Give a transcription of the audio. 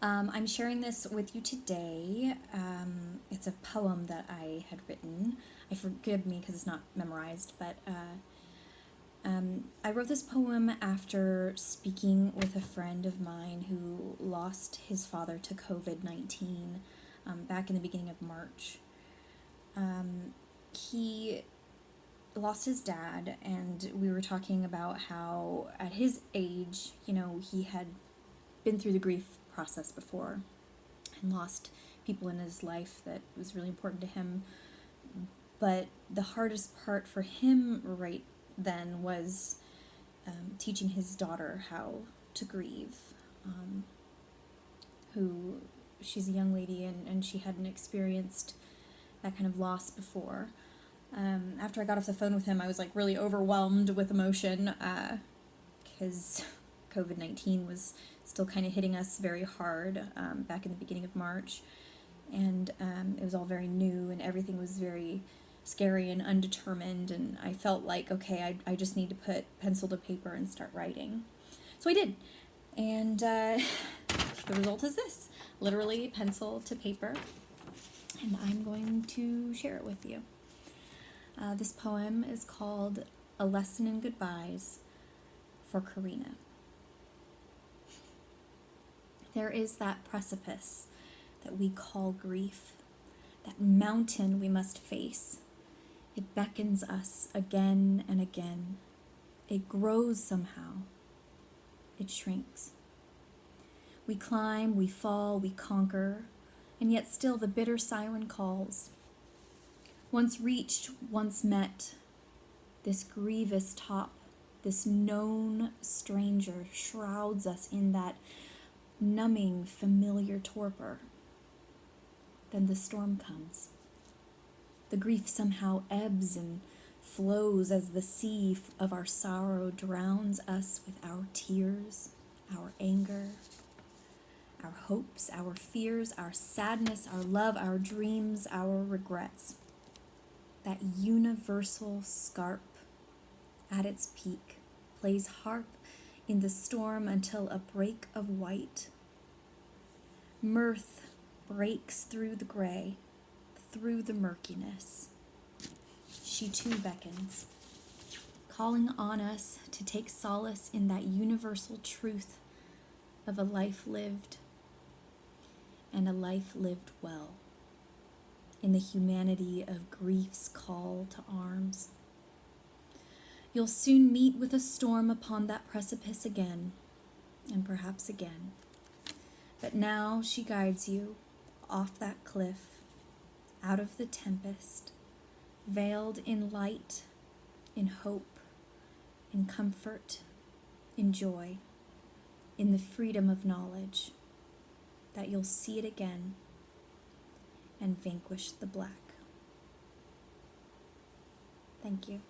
I'm sharing this with you today. It's a poem that I had written. Forgive me because it's not memorized, but I wrote this poem after speaking with a friend of mine who lost his father to COVID-19 back in the beginning of March. He lost his dad, and we were talking about how at his age, he had been through the grief process before and lost people in his life that was really important to him. But the hardest part for him right then was teaching his daughter how to grieve, who she's a young lady and she hadn't experienced that kind of loss before. After I got off the phone with him, I was like really overwhelmed with emotion because COVID-19 was still kind of hitting us very hard back in the beginning of March, and it was all very new and everything was very scary and undetermined, and I felt like, okay, I just need to put pencil to paper and start writing. So I did, and the result is this, literally pencil to paper, and I'm going to share it with you. This poem is called A Lesson in Goodbyes for Carina. There is that precipice that we call grief, that mountain we must face. It beckons us again and again. It grows somehow. It shrinks. We climb, we fall, we conquer, and yet still the bitter siren calls. Once reached, once met, this grievous top, this known stranger shrouds us in that numbing familiar torpor. Then the storm comes. The grief somehow ebbs and flows as the sea of our sorrow drowns us with our tears, our anger, our hopes, our fears, our sadness, our love, our dreams, our regrets. That universal scarp at its peak plays harp in the storm until a break of white. Mirth breaks through the gray, through the murkiness. She too beckons, calling on us to take solace in that universal truth of a life lived, and a life lived well, in the humanity of grief's call to arms. You'll soon meet with a storm upon that precipice again, and perhaps again. But now she guides you off that cliff, out of the tempest, veiled in light, in hope, in comfort, in joy, in the freedom of knowledge that you'll see it again and vanquish the black. Thank you.